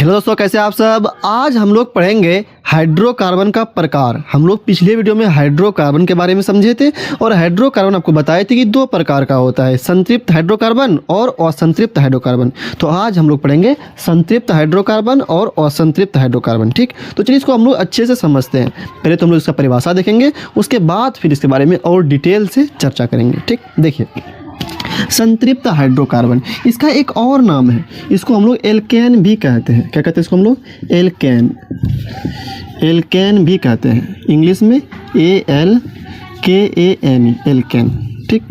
Hello दोस्तों, कैसे आप सब। आज हम लोग पढ़ेंगे हाइड्रोकार्बन का प्रकार। हम लोग पिछले वीडियो में हाइड्रोकार्बन के बारे में समझे थे और हाइड्रोकार्बन आपको बताए थे कि दो प्रकार का होता है, संतृप्त हाइड्रोकार्बन और असंतृप्त हाइड्रोकार्बन। तो आज हम लोग पढ़ेंगे संतृप्त हाइड्रोकार्बन और असंतृप्त हाइड्रोकार्बन। ठीक, तो चलिए इसको हम लोग अच्छे से समझते हैं। पहले तो हम लोग इसका परिभाषा देखेंगे, उसके बाद फिर इसके बारे में और डिटेल से चर्चा करेंगे। ठीक, देखिए संतृप्त हाइड्रोकार्बन, इसका एक और नाम है, इसको हम लोग एल्केन भी कहते हैं। क्या कहते हैं इसको हम लोग? एल्केन भी कहते हैं, इंग्लिश में ALKAN, एल्केन। ठीक,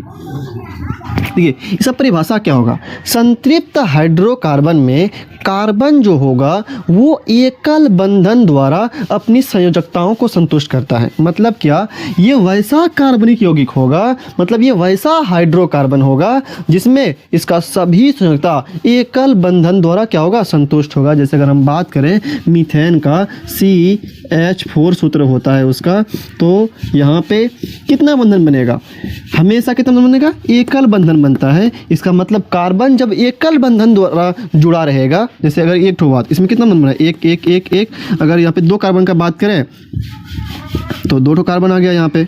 देखिए इसका परिभाषा क्या होगा। संतृप्त हाइड्रोकार्बन में कार्बन जो होगा वो एकल बंधन द्वारा अपनी संयोजकताओं को संतुष्ट करता है। मतलब क्या, ये वैसा कार्बनिक यौगिक होगा, मतलब ये वैसा हाइड्रोकार्बन होगा जिसमें इसका सभी संयोजकता एकल बंधन द्वारा क्या होगा, संतुष्ट होगा। जैसे अगर हम बात करें मीथेन का CH4 सूत्र होता है उसका, तो यहाँ पे कितना बंधन बनेगा, हमेशा कितना बंधन बनेगा, एकल बंधन बनता है। इसका मतलब कार्बन जब एकल बंधन द्वारा जुड़ा रहेगा, जैसे अगर एक ठो बात, इसमें कितना बंधन बना है, एक। अगर यहाँ पे दो कार्बन का बात करें तो दो ठो कार्बन आ गया यहाँ पे,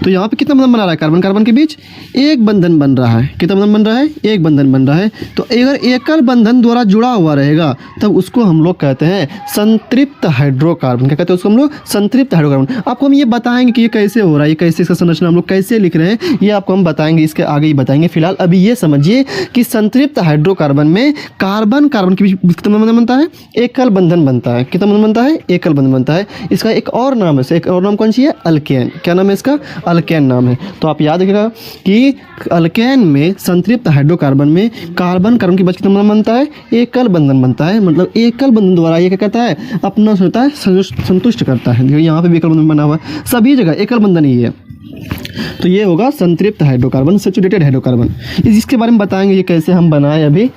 तो यहाँ पे कितना बंधन बना रहा है, कार्बन कार्बन के बीच एक बंधन बन रहा है। कितना बंधन बन रहा है, एक बंधन बन रहा है। तो अगर एकल बंधन द्वारा जुड़ा हुआ रहेगा तब उसको हम लोग कहते हैं संतृप्त हाइड्रोकार्बन। क्या कहते हैं उसको हम लोग? संतृप्त हाइड्रोकार्बन। आपको हम ये बताएंगे कि ये कैसे हो रहा है, ये कैसे इसका संरचना हम लोग कैसे लिख रहे हैं, ये आपको हम बताएंगे, इसके आगे ही बताएंगे। फिलहाल अभी ये समझिए कि संतृप्त हाइड्रोकार्बन में कार्बन कार्बन के बीच कितना बंधन बनता है, एकल बंधन बनता है। कितना बंधन बनता है, एकल बंधन बनता है। इसका एक और नाम है, एक और नाम कौन सी है, अल्केन। क्या नाम है इसका? अल्केन नाम है। तो आप याद रखिएगा कि अल्केन में, संतृप्त हाइड्रोकार्बन में कार्बन कार्बन के बीच कितना बंधन बनता है, एकल बंधन बनता है। मतलब एकल बंधन द्वारा ये क्या करता है, अपना होता है संतुष्ट करता है। देखिए यहाँ पे भी एकल बंधन बना हुआ है, सभी जगह एकल बंधन ही है। तो ये होगा संतृप्त हाइड्रोकार्बन, सैचुरेटेड हाइड्रोकार्बन। इसके बारे में बताएंगे ये कैसे हम बनाए। अभी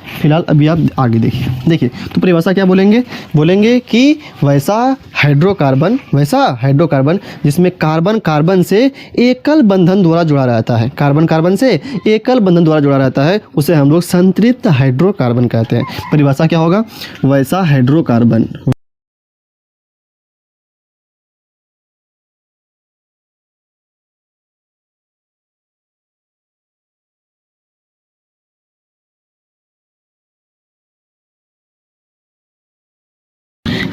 आप आगे देखिए तो परिभाषा क्या बोलेंगे कि वैसा हाइड्रोकार्बन जिसमें कार्बन कार्बन से एकल बंधन द्वारा जुड़ा रहता है, कार्बन कार्बन से एकल बंधन द्वारा जुड़ा रहता है, उसे हम लोग संतृप्त हाइड्रोकार्बन कहते हैं। परिभाषा क्या होगा, वैसा हाइड्रोकार्बन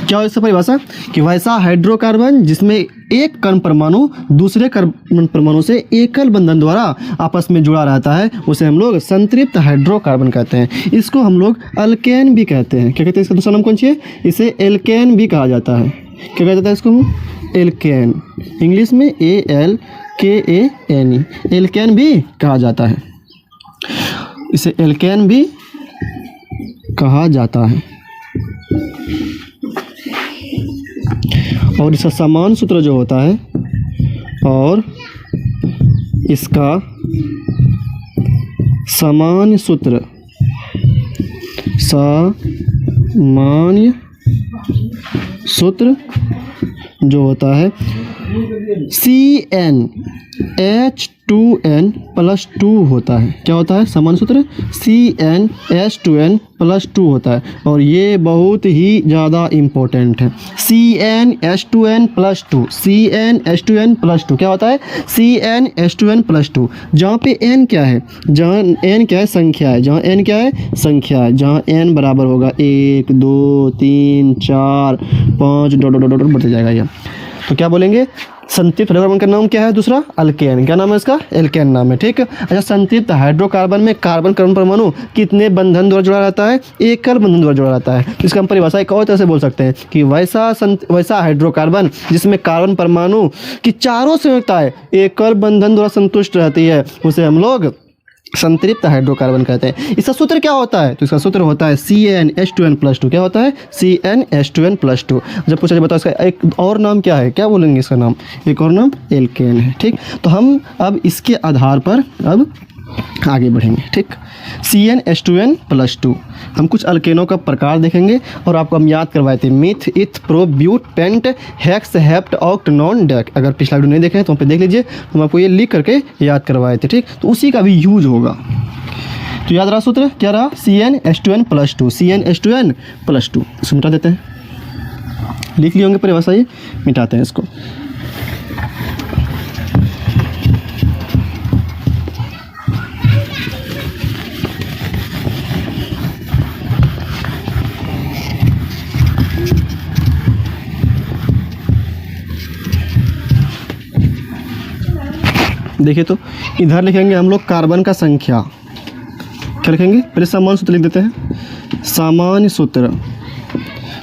क्या हो इसका परिभाषा, कि वैसा हाइड्रोकार्बन जिसमें एक कण परमाणु दूसरे कण परमाणु से एकल बंधन द्वारा आपस में जुड़ा रहता है, उसे हम लोग संतृप्त हाइड्रोकार्बन कहते हैं। इसको हम लोग अल्केन भी कहते हैं। क्या कहते हैं इसका दूसरा नाम कौन सी है, इसे एल्केन भी कहा जाता है। क्या कहता है इसको, एल्केन, इंग्लिश में ALKAN, एल्केन भी कहा जाता है। इसे एल्केन भी कहा जाता है। और इसका समान सूत्र जो होता है, और इसका सामान्य सूत्र जो होता है CnH2n+2 होता है। क्या होता है सामान्य सूत्र? CnH2n+2 होता है। और ये बहुत ही ज़्यादा इम्पोर्टेंट है, CnH2n+2 क्या होता है, CnH2n+2। जहाँ पे n क्या है, जहाँ n क्या है, संख्या है, जहाँ n क्या है, संख्या है, जहाँ n बराबर होगा 1 2 3 4 5 डॉट बढ़ते जाएगा ये। तो क्या बोलेंगे, संतृप्त हाइड्रोकार्बन का नाम क्या है, दूसरा अल्केन। क्या नाम है इसका, एल्केन नाम है। ठीक है, अच्छा, संतृप्त हाइड्रोकार्बन में कार्बन कार्बन परमाणु कितने बंधन द्वारा जुड़ा रहता है, एकल बंधन द्वारा जुड़ा रहता है। इसका हम परिभाषा एक और तरह से बोल सकते हैं कि वैसा हाइड्रोकार्बन जिसमें कार्बन परमाणु की चारों संयोजकताएं एकल बंधन द्वारा संतुष्ट रहती है, उसे हम लोग संतृप्त हाइड्रोकार्बन कहते हैं। इसका सूत्र क्या होता है, तो इसका सूत्र होता है CnH2n+2। क्या होता है, CnH2n+2। जब पूछा जाए बताओ इसका एक और नाम क्या है, क्या बोलेंगे इसका नाम, एक और नाम एल्केन है। ठीक, तो हम अब इसके आधार पर अब आगे बढ़ेंगे। ठीक, CnH2n+2 हम कुछ अल्केनों का प्रकार देखेंगे और आपको हम याद करवाए थे meth, eth, prop, but, pent, hex, hept, oct, non, dec. अगर पिछला वीडियो नहीं देखे तो वहाँ पे देख लीजिए, हम आपको ये लिख करके याद करवाए थे। ठीक, तो उसी का भी यूज होगा। तो याद रहा सूत्र क्या रहा, CnH2n+2, CnH2n+2। इसको मिटा देते हैं, लिख लिए होंगे परिभाषा, ये मिटाते हैं इसको। देखिए तो इधर लिखेंगे हम लोग कार्बन का संख्या, क्या लिखेंगे, पहले सामान्य सूत्र लिख देते हैं। सामान्य सूत्र,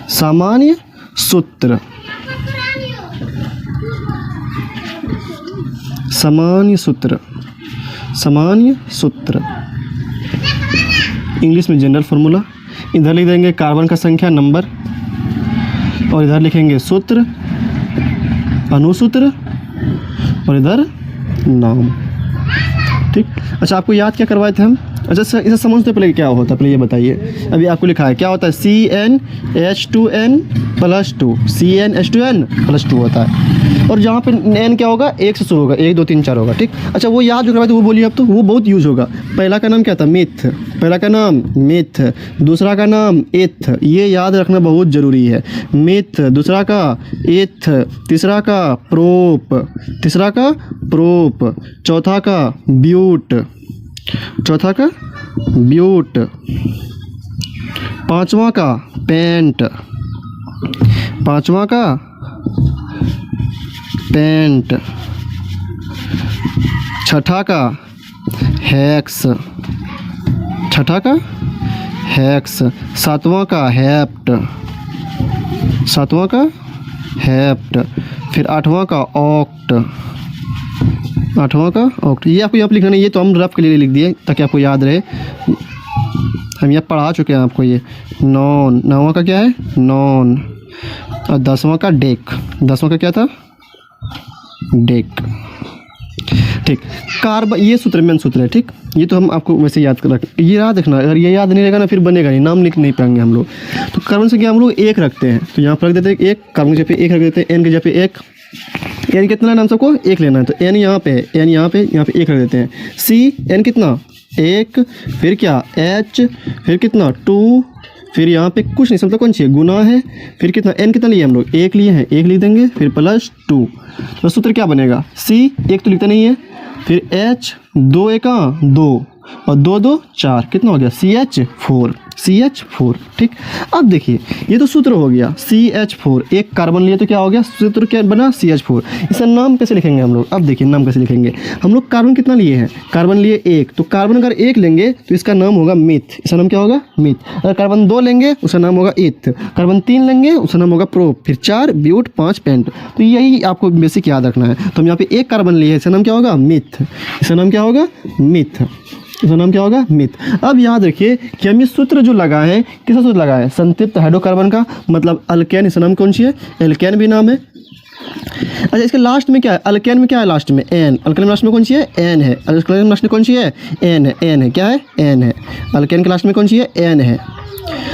सामान्य सूत्र, सामान्य सूत्र, सामान्य सूत्र, इंग्लिश में जनरल फार्मूला। इधर लिख देंगे कार्बन का संख्या नंबर, और इधर लिखेंगे सूत्र, अनुसूत्र, और इधर नाम। ठीक, अच्छा आपको याद क्या करवाए थे हम? अच्छा सर इसे समझते पहले क्या होता है, पहले ये बताइए। अभी आपको लिखा है क्या होता है, CnH2n+2, CnH2n+2 होता है, और जहाँ पे n क्या होगा, 1 से शुरू होगा, 1 2 3 4 होगा। ठीक, अच्छा वो याद जो करवाए थे वो बोलिए अब, तो वो बहुत यूज होगा। पहला का नाम क्या था, मिथ, पहला का नाम मिथ, दूसरा का नाम एथ, ये याद रखना बहुत ज़रूरी है। मिथ, दूसरा का एथ, तीसरा का प्रोप, तीसरा का प्रोप, चौथा का ब्यूट, चौथा का ब्यूट, पांचवा का पेंट, पांचवा का पेंट, छठा का हेक्स, छठा का हेक्स, सातवां का हेप्ट, सातवां का हेप्ट, फिर आठवां का ऑक्ट, आठवां का ऑक्ट। ये आपको यहाँ पर लिखना नहीं, ये तो हम रफ के लिए लिख दिए ताकि आपको याद रहे, हम यहाँ पढ़ा चुके हैं आपको। ये नॉन, नौवां का क्या है, नॉन, और 10वां का डेक, 10वां का क्या था, डेक। ठीक, कार्बन, ये सूत्र मेन सूत्र है। ठीक, ये तो हम आपको वैसे याद कर, ये याद रखना, अगर ये याद नहीं रहेगा ना फिर बनेगा नहीं, नाम लिख नहीं पाएंगे हम लोग। तो कार्बन संख्या हम लोग 1 रखते हैं, तो यहाँ पर रख देते हैं 1, कार्बन की जगह 1 रख देते हैं, एन की जगह 1, एन कितना नाम सबको 1 लेना है, तो एन यहाँ पे, एन यहाँ पे 1 रख देते हैं। सी, एन कितना 1, फिर क्या H, फिर कितना 2, फिर यहाँ पे कुछ नहीं, मतलब कौन सी है, गुना है, फिर कितना एन कितना लिए हम लोग 1 लिए हैं, 1 लिख देंगे, फिर +2। तो सूत्र क्या बनेगा, C 1 तो लिखते नहीं है, फिर H 2 1 2, और 2 2 4, कितना हो गया CH4, CH4। ठीक, अब देखिए ये तो सूत्र हो गया CH4, एक कार्बन लिए तो क्या हो गया, सूत्र क्या बना CH4। इसका नाम कैसे लिखेंगे हम लोग, अब देखिए नाम कैसे लिखेंगे हम लोग। कार्बन कितना लिए हैं, कार्बन लिए 1, तो कार्बन अगर 1 लेंगे तो इसका नाम होगा मिथ, इसका नाम क्या होगा, मिथ। अगर कार्बन 2 लेंगे उसका नाम होगा इथ, कार्बन 3 लेंगे उसका नाम होगा प्रोप, फिर 4 ब्यूट, 5 पेंट। तो यही आपको बेसिक याद रखना है। तो हम यहाँ पे 1 कार्बन लिए, इसका नाम क्या होगा, मिथ, इसका नाम क्या होगा, मिथ, इसका नाम क्या होगा, मिथ। अब याद रखिए कि हम ये सूत्र जो लगाए हैं, किसका सूत्र लगाए हैं, संतृप्त हाइड्रोकार्बन का, मतलब अल्केन, इसका नाम कौन सी है, एल्केन भी नाम है। अच्छा इसके लास्ट में क्या है, अल्केन में क्या है लास्ट में, एन, अल्केन में लास्ट में कौन सी है, एन है, अल्केन में लास्ट में कौन सी है, एन है, एन है, क्या है, एन है, अल्केन के लास्ट में कौन सी है, एन है।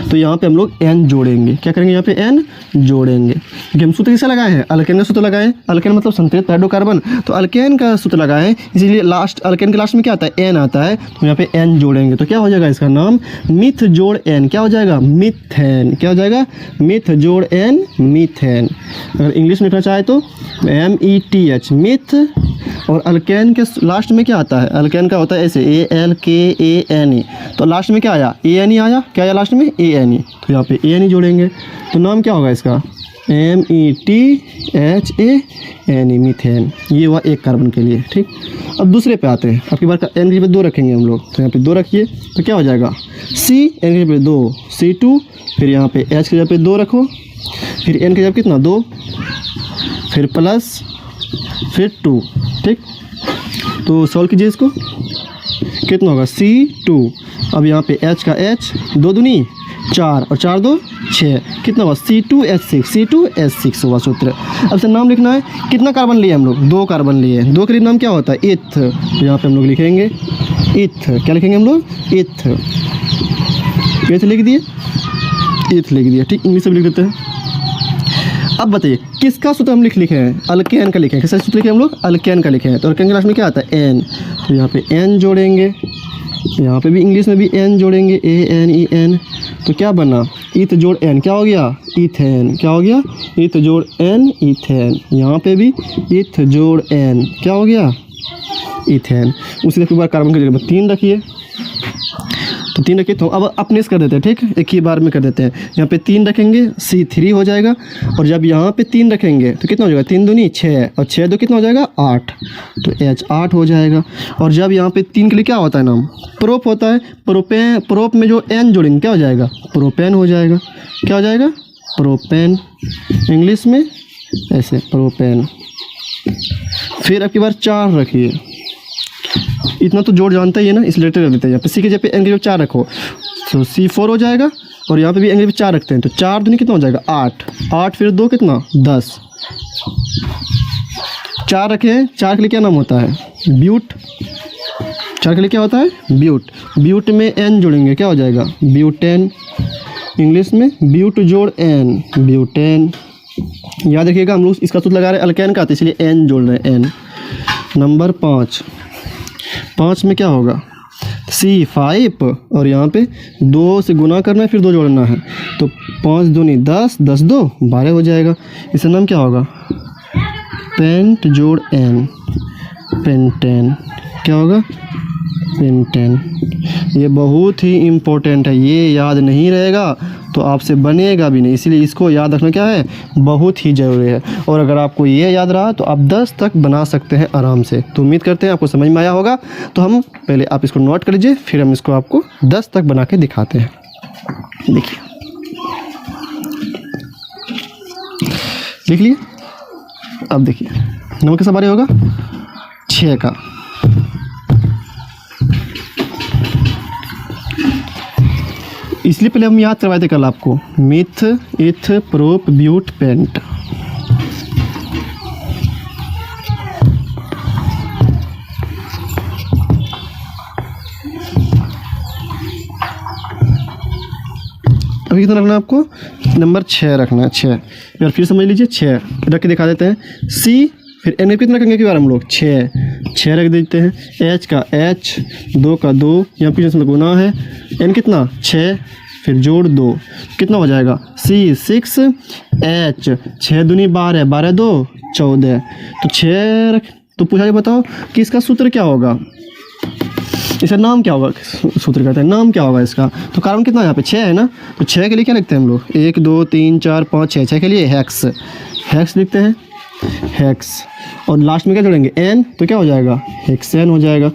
तो यहाँ पे हम लोग एन जोड़ेंगे, क्या करेंगे, यहाँ पे एन जोड़ेंगे, क्योंकि हम सूत्र किसे लगाए हैं, अल्केन का सूत्र लगाए हैं, अल्केन मतलब संतृप्त हाइड्रोकार्बन, तो अल्केन का सूत्र लगाए हैं, इसीलिए लास्ट अल्केन के लास्ट में क्या आता है, एन आता है, तो यहाँ पे एन जोड़ेंगे, तो क्या हो जाएगा, इसका नाम मिथ जोड़ एन, क्या हो जाएगा, मिथेन, क्या हो जाएगा, मिथ जोड़ एन, मीथेन। अगर इंग्लिश में लिखना चाहे तो METH, मिथ, और अल्केन के लास्ट में क्या आता है, अल्केन का होता है ऐसे ALKANE, तो लास्ट में क्या आया, ANE आया, क्या आया लास्ट में, ANE, तो यहाँ पे ANE जोड़ेंगे, तो नाम क्या होगा इसका, METHANE, मीथेन। ये हुआ 1 कार्बन के लिए। ठीक, अब दूसरे पे आते हैं, आपकी बार का एन की जगह 2 रखेंगे हम लोग, तो यहाँ पे 2 रखिए, तो क्या हो जाएगा, C, एन की जगह 2, C2, फिर यहाँ पे H की जगह पे 2 रखो, फिर एन की जगह कितना 2, फिर प्लस, फिर 2। ठीक, तो सॉल्व कीजिए इसको, कितना होगा C2, अब यहाँ पे H का H, 2 दूनी 4, और 4 2 6, कितना हुआ C2H6, C2H6 हुआ सूत्र। अब से नाम लिखना है, कितना कार्बन लिए हम लोग, 2 कार्बन लिए, 2 के लिए नाम क्या होता है, इथ, तो यहाँ पे हम लोग लिखेंगे इथ, क्या लिखेंगे हम लोग, इथ, इथ लिख दिए, इथ लिख दिया। ठीक, इंग्लिश में लिख देते हैं। अब बताइए किसका सूत्र हम लिखे हैं, अल्केन का लिखे हैं, किसका सूत्र लिखे हम लोग, अल्केन का लिखे हैं, तो अल्केन के लास्ट में क्या आता है, एन, तो यहाँ पे एन जोड़ेंगे, यहाँ पे भी इंग्लिश में भी एन जोड़ेंगे, ANEN, तो क्या बना, ईथ जोड़ एन, क्या हो गया, इथेन, क्या हो गया, ईथ जोड़ एन, इथेन। यहाँ पे भी ईथ जोड़ एन, क्या हो गया, इथेन। उसी तरह बार कार्बन की जगह पर 3 रखिए, तो 3 रखिए। तो अब अपने से कर देते हैं, ठीक, एक ही बार में कर देते हैं। यहाँ पे 3 रखेंगे, C3 हो जाएगा। और जब यहाँ पे 3 रखेंगे तो कितना हो जाएगा, 3 दूनी 6, और 6 दो कितना हो जाएगा, 8, तो H8 हो जाएगा। और जब यहाँ पे 3 के लिए क्या होता है नाम, प्रोप होता है। प्रोपेन, प्रोप में जो N जोड़ेंगे क्या हो जाएगा, प्रोपेन हो जाएगा। क्या हो जाएगा, प्रोपेन, इंग्लिश में ऐसे प्रोपेन। फिर अब की बार 4 रखिए, इतना तो जोड़ जानता ही है ना, इस लेटर कर देते हैं। यहाँ पे सी के जगह पे एन के जगह 4 रखो, तो C4 हो जाएगा। और यहाँ पे भी एन के जगह 4 रखते हैं, तो 4 दूनी कितना हो जाएगा, 8, 8 फिर 2 कितना, 10। 4 रखे हैं, 4 के लिए क्या नाम होता है, ब्यूट। 4 के लिए क्या होता है, ब्यूट। ब्यूट में एन जोड़ेंगे, क्या हो जाएगा, ब्यूटेन, इंग्लिश में ब्यूट जोड़ एन, ब्यूटेन। याद रखिएगा हम लोग इसका सूत्र लगा रहे हैं अल्केन का, तो इसलिए एन जोड़ रहे हैं, एन। नंबर 5 में क्या होगा, C5, और यहाँ पे 2 से गुना करना है, फिर 2 जोड़ना है, तो 5 दूनी 10, 10 2 12 हो जाएगा। इसका नाम क्या होगा, पेंट जोड़ एन, पेंटेन, क्या होगा, पेंटेन। ये बहुत ही इम्पोर्टेंट है, ये याद नहीं रहेगा तो आपसे बनेगा भी नहीं, इसीलिए इसको याद रखना क्या है, बहुत ही ज़रूरी है। और अगर आपको ये याद रहा तो आप 10 तक बना सकते हैं आराम से। तो उम्मीद करते हैं आपको समझ में आया होगा। तो हम पहले आप इसको नोट कर लीजिए, फिर हम इसको आपको 10 तक बना के दिखाते हैं। देखिए, लिख लिए। अब देखिए नंबर किसका बारी होगा, 6 का। इसलिए पहले हम याद करवाए थे कल आपको, मिथ, इथ, प्रोप, ब्यूट, पेंट। अभी कितना रखना है आपको, नंबर 6 रखना है, 6। यार फिर समझ लीजिए, 6 रख के दिखा देते हैं। C, फिर N कितना रखेंगे कि बार हम लोग 6 रख देते हैं। H का H, 2 का 2, यहाँ पीछे में गुना है, N कितना 6, फिर जोड़ 2, कितना हो जाएगा, C6, H, 6 दूनी 12, 12 2 14, तो 6 रख। तो पूछा जाए, बताओ कि इसका सूत्र क्या होगा, इसका नाम क्या होगा, सूत्र कहते हैं, नाम क्या होगा इसका। तो कार्बन कितना यहाँ पे 6 है ना, तो 6 के लिए क्या लिखते हैं हम लोग, 1 2 3 4 5 6, 6 के लिए हेक्स, हेक्स लिखते हैं, हेक्स। और लास्ट में क्या जोड़ेंगे, एन, तो क्या हो जाएगा, हेक्सेन हो जाएगा।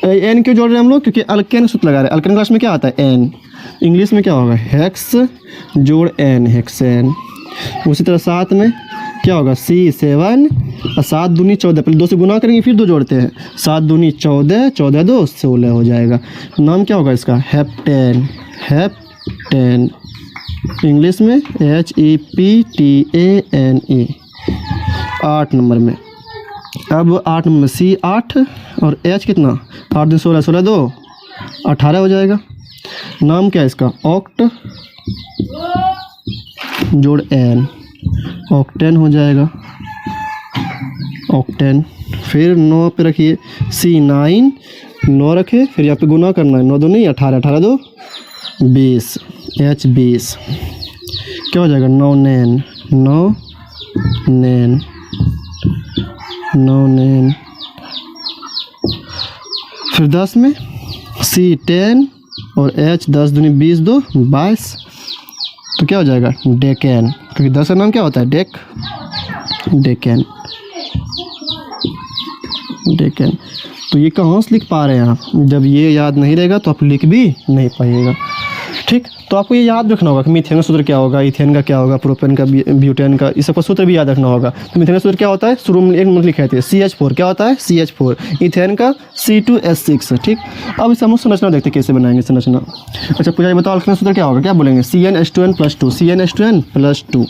एन क्यों जोड़ रहे हैं हम लोग, क्योंकि अल्केन सूत्र लगा रहे हैं। अल्केन क्लास में क्या आता है, एन, इंग्लिश में क्या होगा, हेक्स जोड़ एन, हेक्सेन। उसी तरह 7 में क्या होगा, C7, और 7 दूनी 14, पहले 2 से गुना करेंगे फिर 2 जोड़ते हैं, 7 दूनी 14, 14 2 16 हो जाएगा। नाम क्या होगा इसका, हेप्टेन, हेप्टेन, इंग्लिश में HEPTANE। 8 नंबर में, अब 8 नंबर में C8 और H कितना, 8 2 16, 16 2 18 हो जाएगा। नाम क्या है इसका, ऑक्ट जोड़ एन, ऑक्टेन हो जाएगा, ऑक्टेन। फिर 9 पे रखिए, C9, 9 रखे, फिर यहाँ पे गुना करना है, 9 2 नहीं 18, 18 2 20, H20, क्या हो जाएगा, 9 नैन, 9 नैन, 9 नैन। फिर 10 में C10 और H 10 दूनी 20 2 22, तो क्या हो जाएगा, डेकेन, क्योंकि 10 का नाम क्या होता है, डेकेन, डेकेन। तो ये कहाँ से लिख पा रहे हैं आप, जब ये याद नहीं रहेगा तो आप लिख भी नहीं पाइएगा, ठीक। तो आपको ये याद रखना होगा कि मीथेन का सूत्र क्या होगा, इथेन का क्या होगा, प्रोपेन का, ब्यूटेन का, इस सबका सूत्र भी याद रखना होगा। तो मीथेन का सूत्र क्या होता है, शुरू में एक नंबर लिखे थे, CH4, क्या होता है, CH4। इथेन का C2H6, ठीक। अब इसे हम संरचना देखते हैं कैसे बनाएंगे संरचना। अच्छा पूछा ये बताओ अल्केन सूत्र क्या होगा, क्या बोलेंगे, CnH2n+2, CnH2n+2।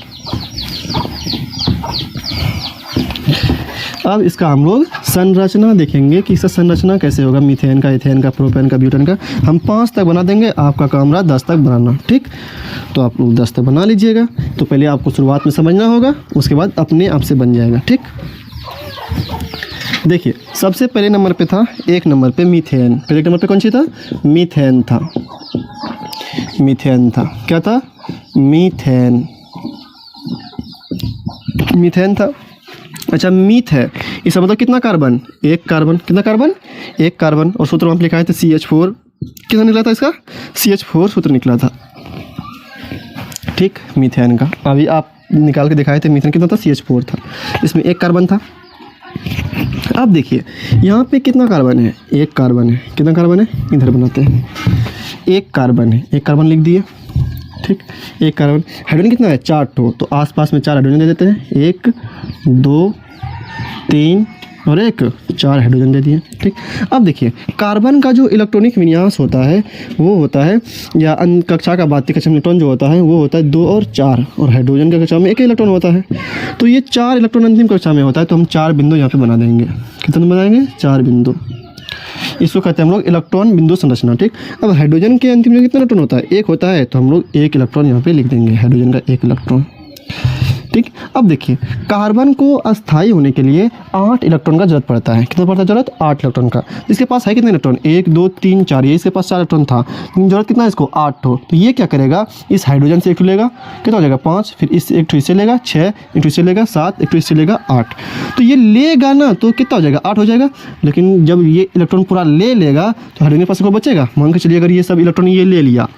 अब इसका हम लोग संरचना देखेंगे कि इसका संरचना कैसे होगा, मीथेन का, इथेन का, प्रोपेन का, ब्यूटेन का। हम 5 तक बना देंगे, आपका काम रहा 10 तक बनाना, ठीक। तो आप लोग 10 तक बना लीजिएगा। तो पहले आपको शुरुआत में समझना होगा, उसके बाद अपने आप से बन जाएगा, ठीक। देखिए सबसे पहले नंबर पे था, एक नंबर पे मीथेन। पहले नंबर पे कौन सी था? मीथेन था, मीथेन था। क्या था? मीथेन, मीथेन था। अच्छा मीथ है, इसका मतलब कितना कार्बन? एक कार्बन। कितना कार्बन? एक कार्बन। और सूत्र हम लिखा है तो CH4 कितना निकला था इसका? CH4 सूत्र निकला था, ठीक, मीथेन का। अभी आप निकाल के दिखाए थे मीथेन कितना था? CH4 था, इसमें एक कार्बन था। अब देखिए यहाँ पे कितना कार्बन है? एक कार्बन है। कितना कार्बन है? इधर बनाते हैं, एक कार्बन है, एक कार्बन लिख दिए, ठीक। एक कार्बन, हाइड्रोजन कितना है? 4 ठो, तो आसपास में 4 हाइड्रोजन दे देते हैं, 1 2 3 और 1 4 हाइड्रोजन दे दिए, ठीक। अब देखिए कार्बन का जो इलेक्ट्रॉनिक विन्यास होता है वो होता है, या कक्षा का बाध्य कक्षा में इलेक्ट्रॉन जो होता है वो होता है 2 और 4, और हाइड्रोजन का कक्षा में 1 इलेक्ट्रॉन होता है। तो ये 4 इलेक्ट्रॉन अंतिम कक्षा में होता है, तो हम 4 बिंदु यहाँ पे बना देंगे। कितने बनाएंगे? 4 बिंदु। इसको कहते हैं हम लोग इलेक्ट्रॉन बिंदु संरचना, ठीक। अब हाइड्रोजन के अंतिम में कितना इलेक्ट्रॉन होता है? 1 होता है, तो हम लोग 1 इलेक्ट्रॉन यहाँ पे लिख देंगे, हाइड्रोजन का 1 इलेक्ट्रॉन, ठीक। अब देखिए कार्बन को अस्थायी होने के लिए 8 इलेक्ट्रॉन का जरूरत पड़ता है। कितना पड़ता है जरूरत? 8 इलेक्ट्रॉन का। इसके पास है कितने इलेक्ट्रॉन? 1 2 3 4, ये इसके पास 4 इलेक्ट्रॉन था, जरूरत कितना है इसको? 8 ठो। तो ये क्या करेगा? इस हाइड्रोजन से 1 ठो लेगा, कितना हो जाएगा? 5, फिर इस 1 ठो इससे लेगा 6, 1 ठो इससे लेगा 7, 1 ठो इससे लेगा 8। तो ये लेगा ना, तो कितना हो जाएगा? 8 हो जाएगा। लेकिन जब ये इलेक्ट्रॉन पूरा ले लेगा तो हाइड्रोजन के पास को बचेगा। मान के चलिए अगर ये सब इलेक्ट्रॉन ये ले लिया,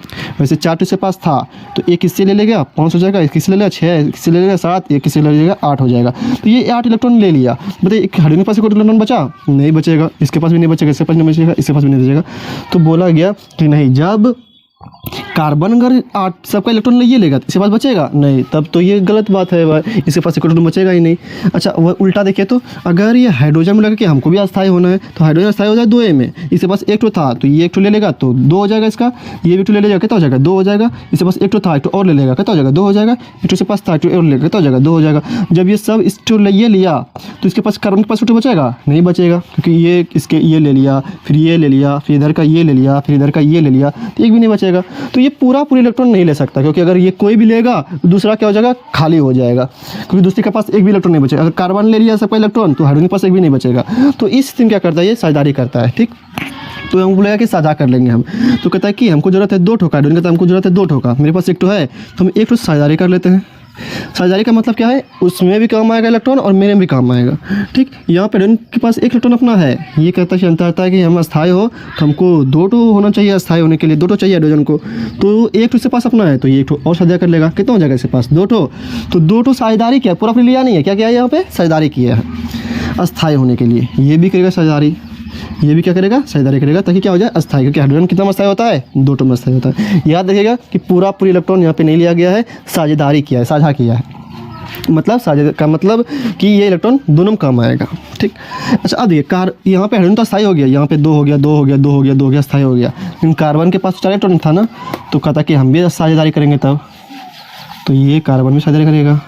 वैसे 4 इसके पास था, तो 1 इससे ले लेगा 5 हो जाएगा, 1 इससे ले लेगा 6, इससे ले लेगा 7, 1 इससे ले लेगा 8 हो जाएगा। तो ये 8 इलेक्ट्रॉन ले लिया, बताइए एक हाइड्रोजन के पास कोई इलेक्ट्रॉन बचा? नहीं बचेगा, इसके पास भी नहीं बचेगा, इसके पास नहीं बचेगा, इसके पास भी नहीं बचेगा। तो बोला गया कि नहीं, जब कार्बन अगर 8 सबका इलेक्ट्रॉन ये लेगा तो इसके पास बचेगा नहीं, तब तो ये गलत बात है भाई, इसके पास इलेक्ट्रॉन बचेगा ही नहीं। अच्छा वह उल्टा देखिए, तो अगर ये हाइड्रोजन में लगा कि हमको भी अस्थायी होना है, तो हाइड्रोजन अस्थायी हो जाए 2A में, इसके पास 1 ठो था, तो ये 1 ठो ले लेगा तो 2 हो जाएगा इसका, ये भी 1 ठो ले लेगा, कितना हो जाएगा? 2 हो जाएगा। इसके पास 1 ठो था, 1 ठो और ले लेगा, कितना हो जाएगा? 2 हो जाएगा। 1 ठो से पास था, 1 ठो और लेगा, कितना हो जाएगा? 2 हो जाएगा। जब ये सब इस ठो ये लिया तो इसके पास कार्बन के पास 1 ठो बचेगा? नहीं बचेगा, क्योंकि ये इसके ये ले लिया, फिर ये ले लिया, फिर इधर का ये ले लिया, फिर इधर का ये ले लिया, तो एक भी नहीं बचेगा। तो ये पूरा इलेक्ट्रॉन नहीं ले सकता, क्योंकि अगर ये कोई भी लेगा तो दूसरा क्या हो जाएगा? खाली हो जाएगा, क्योंकि दूसरे के पास एक भी इलेक्ट्रॉन नहीं बचेगा। अगर कार्बन ले लिया सबका इलेक्ट्रॉन तो हाइड्रोजन के पास एक भी नहीं बचेगा। तो इस स्थिति में क्या करता है? ये साझेदारी करता है, ठीक। तो हम बोलेगा कि साझा कर लेंगे हम, तो कहता है कि हमको जरूरत है 2 ठो का, हाइड्रोजन कहता है हमको जरूरत है 2 ठो का, मेरे पास 1 ठो है, तो हम 1 ठो साझेदारी कर लेते हैं। साझेदारी का मतलब क्या है? उसमें भी काम आएगा इलेक्ट्रॉन और मेरे में भी काम आएगा, ठीक। यहाँ पे हाइड्रोजन के पास 1 इलेक्ट्रॉन अपना है, ये कहता है कि हम अस्थायी हो तो हमको 2 ठो होना चाहिए, अस्थायी होने के लिए 2 ठो चाहिए हाइड्रोजन को, तो 1 ठो इसके पास अपना है, तो ये 1 ठो और साझा कर लेगा, कितना हो जाएगा इसके पास? 2 ठो। तो 2 ठो साझेदारी किया, पूरा फिर लिया नहीं है, क्या किया है यहाँ पे? साझेदारी किया है अस्थायी होने के लिए। ये भी करेगा साझेदारी, ये भी क्या करेगा? साझेदारी करेगा, ताकि क्या हो जाए? अस्थायी, क्योंकि हाइड्रोजन कितना अस्थायी होता है? 2 ठो अस्थायी होता है। याद रखिएगा कि पूरा इलेक्ट्रॉन यहाँ पे नहीं लिया गया है, साझेदारी किया है, साझा किया है, मतलब साझे का मतलब कि ये इलेक्ट्रॉन दोनों में काम आएगा, ठीक। अच्छा अब देखिए यहाँ पे हाइड्रोजन तो अस्थायी हो गया, यहाँ पे 2 हो गया, 2 हो गया, 2 हो गया, 2 हो गया, अस्थायी हो गया। लेकिन कार्बन के पास 4 इलेक्ट्रॉन था ना, तो कहता कि हम भी साझेदारी करेंगे तब, तो ये कार्बन भी साझेदारी करेगा,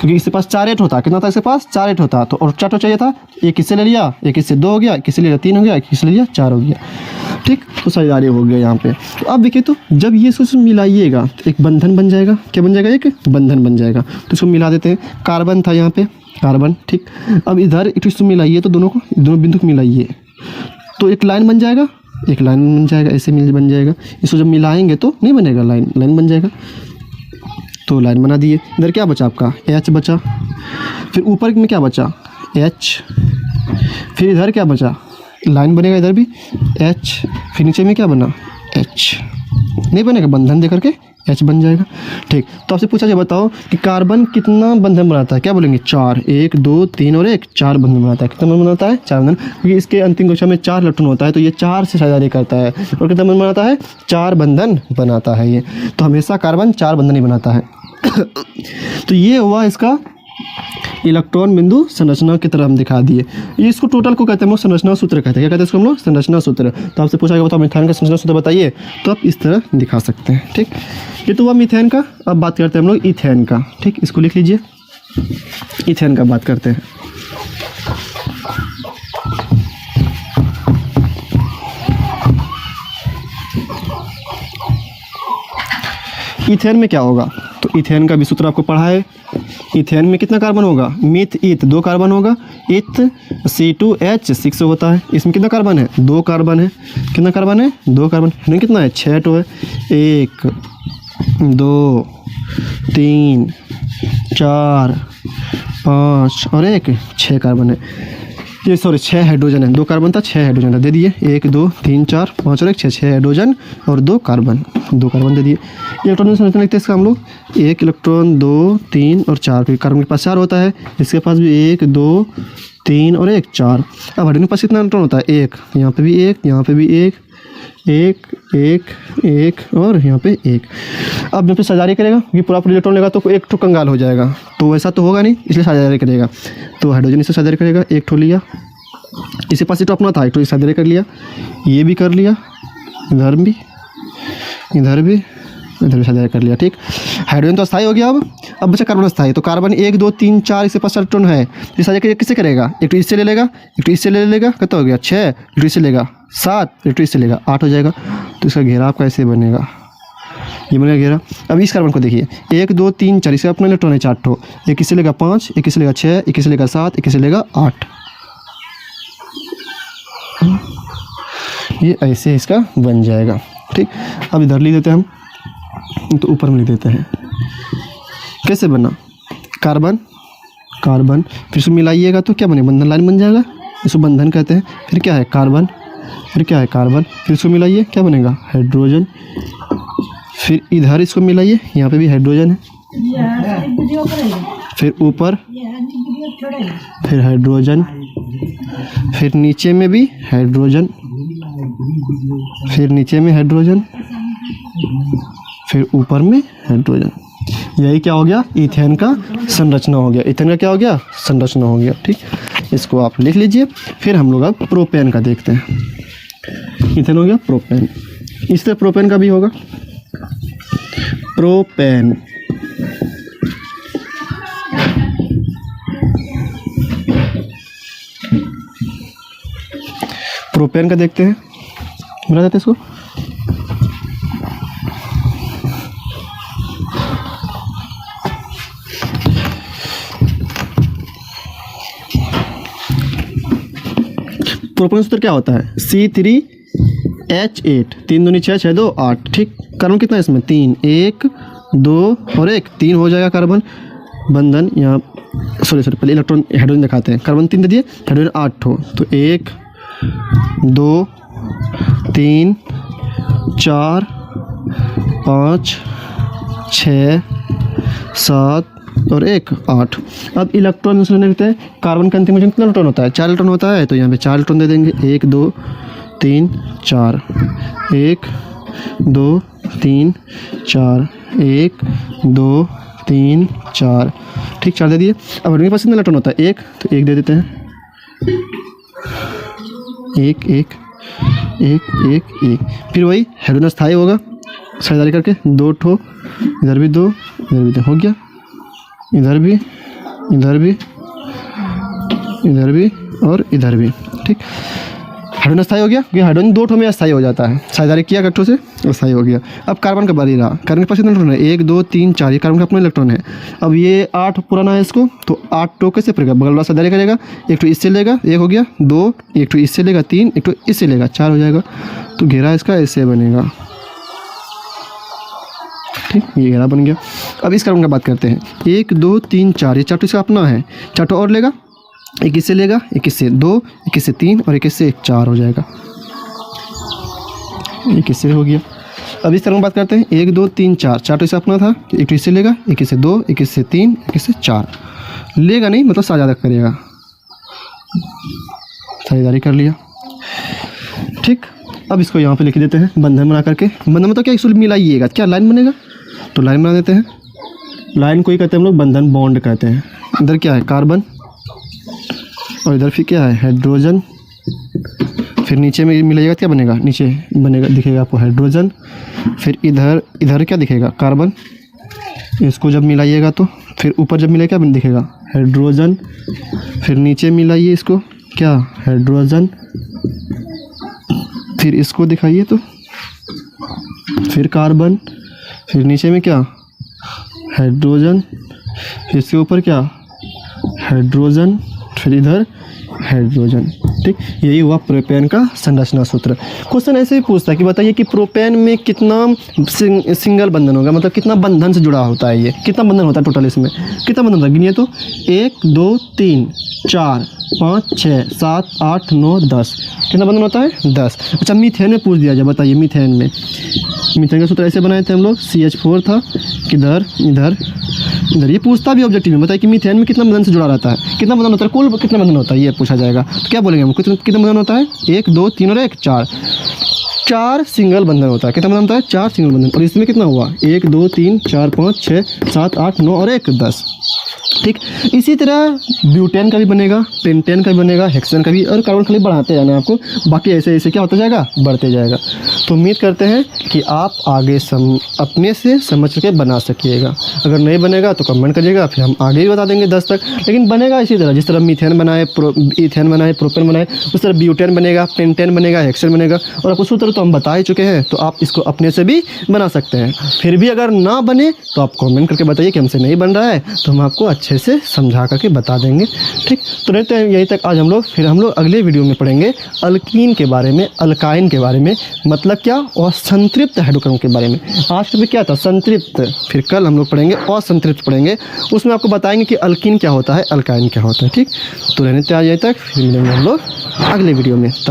क्योंकि इसके पास 4 8 होता, कितना था इसके पास? 4 8 होता, तो और 4 ठो चाहिए था, 1 इससे ले लिया, 1 इससे 2 हो गया, 1 इससे ले लिया 3 हो गया, 1 इससे ले लिया 4 हो गया, ठीक। तो साझेदारी हो गया यहाँ पे। तो अब देखिए, तो जब ये इसको मिलाइएगा तो एक बंधन बन जाएगा, क्या बन जाएगा? एक बंधन बन जाएगा। तो इसको मिला देते हैं, कार्बन था यहाँ पे, कार्बन, ठीक। अब इधर इसको मिलाइए, तो दोनों बिंदु को मिलाइए, तो एक लाइन बन जाएगा, एक लाइन बन जाएगा, ऐसे बन जाएगा। इसको जब मिलाएंगे तो नहीं बनेगा, लाइन बन जाएगा, तो लाइन बना दिए। इधर क्या बचा आपका? H बचा, फिर ऊपर में क्या बचा? H, फिर इधर क्या बचा? लाइन बनेगा इधर भी H, फिर नीचे में क्या बना? H, नहीं बनेगा, बंधन दे करके H बन जाएगा, ठीक। तो आपसे पूछा जाए, बताओ कि कार्बन कितना बंधन बनाता है? क्या बोलेंगे? 4, 1 2 3 और 1 4 बंधन बनाता है। कितना बंधन बनाता है? 4 बंधन, क्योंकि इसके अंतिम कक्षा में 4 इलेक्ट्रॉन होता है, तो ये 4 से साझेदारी करता है, और कितना बंधन बनाता है? 4 बंधन बनाता है ये। तो हमेशा कार्बन 4 बंधन ही बनाता है। तो ये हुआ इसका इलेक्ट्रॉन बिंदु संरचना की तरह हम दिखा दिए। ये इसको टोटल को कहते हैं हम लोग संरचना सूत्र कहते हैं। क्या कहते हैं इसको हम लोग? संरचना सूत्र। तो आपसे पूछा गया बताओ मीथेन का संरचना सूत्र बताइए, तो आप इस तरह दिखा सकते हैं, ठीक। ये तो हुआ मीथेन का। अब बात करते हैं हम लोग इथेन का, ठीक। इसको लिख लीजिए, इथेन का बात करते हैं। इथेन में क्या होगा? तो तो इथेन का भी सूत्र आपको पढ़ा है। इथेन में कितना कार्बन होगा, मिथ ईथ 2 कार्बन होगा, इथ C2H6 होता है। इसमें कितना कार्बन है, 2 कार्बन है। कितना कार्बन है, 2 कार्बन। हेलोजन कितना है, 6 है। 1 2 3 4 5 और 1 6 कार्बन है। ये सॉरी 6 हाइड्रोजन है, 2 कार्बन था, 6 हाइड्रोजन था, दे दिए 1 2 3 4 5 और 1 6 हाइड्रोजन और 2 कार्बन दे दिए। इलेक्ट्रॉन संरचना लिखते हैं इसका हम लोग, 1 इलेक्ट्रॉन 2 3 और 4, फिर कार्बन के पास 4 होता है, इसके पास भी 1 2 3 और 1 4। अब हाइड्रोजन के पास कितना इलेक्ट्रॉन होता है, 1, यहाँ पे भी 1, यहाँ पे भी 1 1 1 1 और यहाँ पे 1। अब यहाँ पे साझेदारी करेगा, ये पूरा इलेक्ट्रॉन लेगा तो एक ठो कंगाल हो जाएगा, तो वैसा तो होगा नहीं, इसलिए साझेदारी करेगा। तो हाइड्रोजन इससे साझेदारी करेगा, एक ठो लिया, इसके पास तो अपना था, एक ठो साझेदारी कर लिया, ये भी कर लिया, इधर भी साझेदारी कर लिया। ठीक, हाइड्रोजन तो अस्थायी हो गया। अब बचा कार्बन अस्थायी। तो कार्बन 1 2 3 4 इसके पास इलेक्ट्रॉन है, ये साझेदारी किससे करेगा, एक तो इससे ले लेगा, एक तो इससे ले लेगा, कितना हो गया 6, एक तो इससे लेगा 7, एक तो इससे लेगा 8 हो जाएगा। तो इसका घेरा आपका ऐसे बनेगा, ये बनेगा घेरा। अब इस कार्बन को देखिए, 1 2 3 4 इससे अपना इलेक्ट्रॉन है 4 ठो, एक इससे लेगा 5, एक इससे लेगा 6, एक इससे लेगा 7, एक इससे लेगा 8। ये ऐसे इसका बन जाएगा। ठीक, अब इधर लिख देते हैं हम, तो ऊपर में लिख देते हैं कैसे बना, कार्बन फिर इसको मिलाइएगा तो क्या बने, बंधन लाइन बन जाएगा, इसको बंधन कहते हैं। फिर क्या है कार्बन, फिर इसको मिलाइए, क्या बनेगा हाइड्रोजन। फिर इधर इसको मिलाइए, यहाँ पे भी हाइड्रोजन है, फिर ऊपर फिर हाइड्रोजन, फिर नीचे में भी हाइड्रोजन, फिर नीचे में हाइड्रोजन, फिर ऊपर में हाइड्रोजन। यही क्या हो गया, इथेन का संरचना हो गया। इथेन का क्या हो गया, संरचना हो गया। ठीक, इसको आप लिख लीजिए। फिर हम लोग अब प्रोपेन का देखते हैं। इथेन हो गया, प्रोपेन, इस तरह प्रोपेन का भी होगा। प्रोपेन का देखते हैं, बना देते हैं इसको। प्रोपेन सूत्र क्या होता है, C3H8, 3 दूनी 6 6 2 8। ठीक, कार्बन कितना है इसमें, 3, 1 2 और 1 3 हो जाएगा कार्बन बंधन। यहाँ सॉरी पहले इलेक्ट्रॉन हाइड्रोजन दिखाते हैं। कार्बन 3 दे दिए, हाइड्रोजन 8 हो, तो 1 2 3 4 5 6 7 और 1 8। अब इलेक्ट्रॉन उसमें लिखते हैं, कार्बन का अंतिम में कितना इलेक्ट्रॉन होता है, 4 इलेक्ट्रॉन होता है, तो यहाँ पे 4 इलेक्ट्रॉन दे देंगे, 1 2 3 4 1 2 3 4 1 2 3 4। ठीक, 4 दे दिए। अब मेरे पास कितना इलेक्ट्रॉन होता है, 1, तो 1 दे देते हैं, 1 1 1 1 1। फिर वही हाइड्रोजन स्थायी होगा, साझेदारी करके 2 ठो, इधर भी 2 इधर भी 2 हो गया, इधर भी और इधर भी। ठीक, हाइड्रोजन अस्थायी हो गया, क्योंकि हाइड्रोजन 2 ठो में अस्थायी हो जाता है, साझेदारी किया कट्ठों से अस्थायी हो गया। अब कार्बन का बारी रहा, कार्बन के पास कितना इलेक्ट्रॉन है, 1 2 3 4, ये कार्बन का अपना इलेक्ट्रॉन है। अब ये 8 पुराना है इसको, तो 8 टो कैसे पड़ेगा, बगल वाला साझेदारी करेगा, एक तो इससे लेगा, 1 हो गया, 2 एक तो इससे लेगा, 3 एक तो इससे लेगा, 4 हो जाएगा। तो घेरा इसका ऐसे बनेगा। ठीक, ये घेरा बन गया। अब इस कार्बन का बात करते हैं, 1 2 3 4, ये 4 टो इसका अपना है, 4 टो और लेगा, एक इससे लेगा, एक इससे 2, एक इससे 3 और एक इससे 4 हो जाएगा। एक इससे हो गया। अब इस तरह में बात करते हैं, 1 2 3 4, 4 तो इससे अपना था, एक तो इससे लेगा, एक इससे 2, एक इससे 3, एक इससे 4 लेगा नहीं, मतलब साझेदारी करेगा, साझेदारी कर लिया। ठीक, अब इसको यहाँ पे लिख देते हैं बंधन बना करके। बंधन मतलब क्या, इसको मिलाइएगा, क्या लाइन बनेगा, तो लाइन बना देते हैं। लाइन को ही कहते हैं हम लोग बंधन, बॉन्ड कहते हैं। इधर क्या है कार्बन और इधर फिर क्या है हाइड्रोजन, फिर नीचे में मिलाइएगा, क्या बनेगा, नीचे बनेगा दिखेगा आपको हाइड्रोजन, फिर इधर क्या दिखेगा कार्बन, इसको जब मिलाइएगा तो फिर ऊपर जब मिलाइएगा क्या दिखेगा हाइड्रोजन, फिर नीचे मिलाइए इसको, क्या हाइड्रोजन, फिर इसको दिखाइए तो फिर कार्बन, फिर नीचे में क्या हाइड्रोजन, इसके ऊपर क्या हाइड्रोजन, फिर इधर हाइड्रोजन। ठीक, यही हुआ प्रोपेन का संरचना सूत्र। क्वेश्चन ऐसे ही पूछता है कि बताइए कि प्रोपेन में कितना सिंगल बंधन होगा, मतलब कितना बंधन से जुड़ा होता है, ये कितना बंधन होता है टोटल, इसमें कितना बंधन होता है, गिनिए तो 1 2 3 4 5 6 7 8 9 10, कितना बंधन होता है 10। अच्छा मीथेन में पूछ दिया जाए, बताइए मीथेन में, मीथेन का सूत्र ऐसे बनाए थे हम लोग, CH4 था, किधर इधर इधर, ये पूछता भी ऑब्जेक्टिव में, बताइए कि मीथेन में कितना बंधन से जुड़ा रहता है, कितना बंधन होता है, कुल कितना बंधन होता है ये पूछा जाएगा। तो क्या बोलेंगे हम, कितना बंधन होता है, 1 2 3 और 1 4, 4 सिंगल बंधन होता है, कितना बंधन होता है 4 सिंगल बंधन। और इसमें कितना हुआ 1 2 3 4 5 6 7 8 9 और 1 10। ठीक, इसी तरह ब्यूटेन का भी बनेगा, पेंटेन का भी बनेगा, हेक्सेन का भी, और कार्बन खाली बढ़ाते जाना है आपको, बाकी ऐसे ऐसे क्या होता जाएगा, बढ़ते जाएगा। तो उम्मीद करते हैं कि आप आगे अपने से समझ के बना सकिएगा। अगर नहीं बनेगा तो कमेंट करिएगा, फिर हम आगे भी बता देंगे 10 तक। लेकिन बनेगा इसी तरह, जिस तरह मीथेन बनाए, इथेन बनाए, प्रोपेन बनाए, उस तरह ब्यूटेन बनेगा, पेंटेन बनेगा, हेक्सेन बनेगा। और आपको सूत्र तो हम बता ही चुके हैं, तो आप इसको अपने से भी बना सकते हैं। फिर भी अगर ना बने तो आप कमेंट करके बताइए कि हमसे नहीं बन रहा है, तो हम आपको अच्छे से समझा करके बता देंगे। ठीक, तो रहते हैं यहीं तक आज हम लोग। फिर हम लोग अगले वीडियो में पढ़ेंगे अल्कीन के बारे में, अल्काइन के बारे में, मतलब क्या, और संतृप्त हाइड्रोकार्बन के बारे में। आज तो क्या था संतृप्त, फिर कल हम लोग पढ़ेंगे असंतृप्त पढ़ेंगे, उसमें आपको बताएंगे कि अल्कीन क्या होता है, अल्काइन क्या होता है। ठीक, तो रहते हैं आज यहीं तक, फिर मिलेंगे हम लोग अगले वीडियो में।